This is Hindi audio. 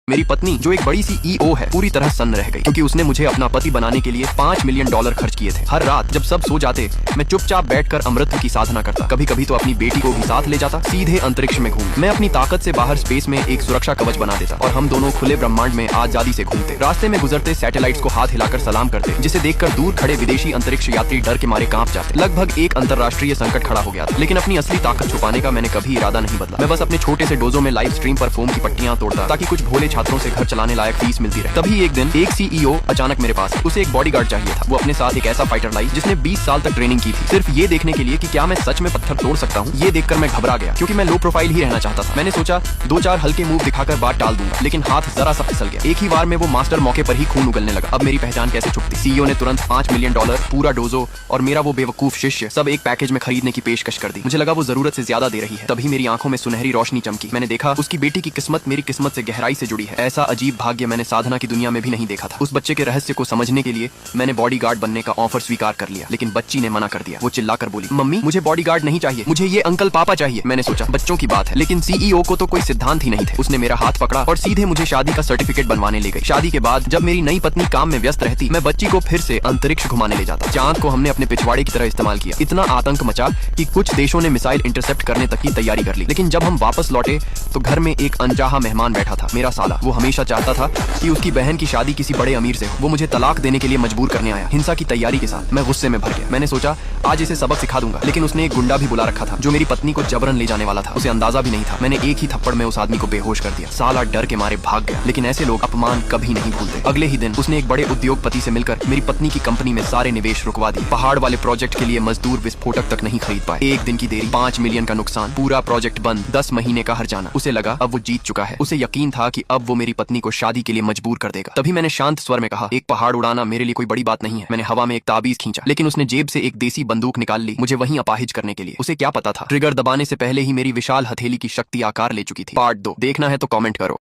मेरी पत्नी जो एक बड़ी सी ईओ है पूरी तरह सन्न रह गई, क्योंकि उसने मुझे अपना पति बनाने के लिए $5 मिलियन खर्च किए थे। हर रात जब सब सो जाते मैं चुपचाप बैठकर अमृत की साधना करता। कभी कभी तो अपनी बेटी को भी साथ ले जाता, सीधे अंतरिक्ष में घूम। मैं अपनी ताकत से बाहर स्पेस में एक सुरक्षा कवच बना देता और हम दोनों खुले ब्रह्मांड में आजादी से घूमते। रास्ते में गुजरते सैटेलाइट्स को हाथ हिलाकर सलाम करते, जिसे देखकर दूर खड़े विदेशी अंतरिक्ष यात्री डर के मारे कांप जाते। लगभग एक अंतरराष्ट्रीय संकट खड़ा हो गया था, लेकिन अपनी असली ताकत छुपाने का मैंने कभी इरादा नहीं बदला। मैं बस अपने छोटे से डोजो में लाइव स्ट्रीम पर फोम की पट्टियां तोड़ता, ताकि कुछ भोले छात्रों से घर चलाने लायक फीस मिलती रहे। तभी एक दिन एक सीईओ अचानक मेरे पास। उसे एक बॉडीगार्ड चाहिए था। वो अपने साथ एक ऐसा फाइटर लाई जिसने 20 साल तक ट्रेनिंग की थी, सिर्फ ये देखने के लिए कि क्या मैं सच में पत्थर तोड़ सकता हूँ। ये देखकर मैं घबरा गया, क्योंकि मैं लो प्रोफाइल ही रहना चाहता था। मैंने सोचा 2-4 हल्के मूव दिखाकर बात टाल दूंगा, लेकिन हाथ जरा सा फिसल गया। एक ही बार में वो मास्टर मौके पर ही खून उगलने लगा। अब मेरी पहचान कैसे छुपती? सीईओ ने तुरंत $5 मिलियन, पूरा डोजो और मेरा वो बेवकूफ शिष्य सब एक पैकेज में खरीदने की पेशकश कर दी। मुझे लगा वो जरूरत से ज्यादा दे रही है। तभी मेरी आंखों में सुनहरी रोशनी चमकी। मैंने देखा उसकी बेटी की किस्मत मेरी किस्मत से गहराई से जुड़ी है। ऐसा अजीब भाग्य मैंने साधना की दुनिया में भी नहीं देखा था। उस बच्चे के रहस्य को समझने के लिए मैंने बॉडीगार्ड बनने का ऑफर स्वीकार कर लिया, लेकिन बच्ची ने मना कर दिया। वो चिल्लाकर बोली, मम्मी मुझे बॉडीगार्ड नहीं चाहिए, मुझे ये अंकल पापा चाहिए। मैंने सोचा बच्चों की बात है, लेकिन सीईओ को तो कोई सिद्धांत ही नहीं थे। उसने मेरा हाथ पकड़ा और सीधे मुझे शादी का सर्टिफिकेट बनवाने ले गई। शादी के बाद जब मेरी नई पत्नी काम में व्यस्त रहती, मैं बच्ची को फिर से अंतरिक्ष घुमाने ले जाता। चांद को हमने अपने पिछवाड़े की तरह इस्तेमाल किया। इतना आतंक मचा कि कुछ देशों ने मिसाइल इंटरसेप्ट करने तक की तैयारी कर ली। लेकिन जब हम वापस लौटे तो घर में एक अनचाहा मेहमान बैठा था, मेरा साला। वो हमेशा चाहता था कि उसकी बहन की शादी किसी बड़े अमीर से हो। वो मुझे तलाक देने के लिए मजबूर करने आया, हिंसा की तैयारी के साथ। मैं गुस्से में भर गया। मैंने सोचा आज इसे सबक सिखा दूंगा, लेकिन उसने एक गुंडा भी बुला रखा था जो मेरी पत्नी को जबरन ले जाने वाला था। उसे अंदाजा भी नहीं था। मैंने एक ही थप्पड़ में उस आदमी को बेहोश कर दिया। साला डर के मारे भाग गया। लेकिन ऐसे लोग अपमान कभी नहीं भूलते। अगले ही दिन उसने एक बड़े उद्योगपति से मिलकर मेरी पत्नी की कंपनी में सारे निवेश रुकवा दिए। पहाड़ वाले प्रोजेक्ट के लिए मजदूर विस्फोटक तक नहीं खरीद पाए। एक दिन की देरी, $5 मिलियन का नुकसान, पूरा प्रोजेक्ट बंद, 10 महीने का हर्जाना। उसे लगा अब वो जीत चुका है। उसे यकीन था कि अब वो मेरी पत्नी को शादी के लिए मजबूर कर देगा। तभी मैंने शांत स्वर में कहा, एक पहाड़ उड़ाना मेरे लिए कोई बड़ी बात नहीं है। मैंने हवा में एक ताबीज खींचा, लेकिन उसने जेब से एक देसी बंदूक निकाल ली, मुझे वहीं अपाहिज करने के लिए। उसे क्या पता था, ट्रिगर दबाने से पहले ही मेरी विशाल हथेली की शक्ति आकार ले चुकी थी। पार्ट 2 देखना है तो कमेंट करो।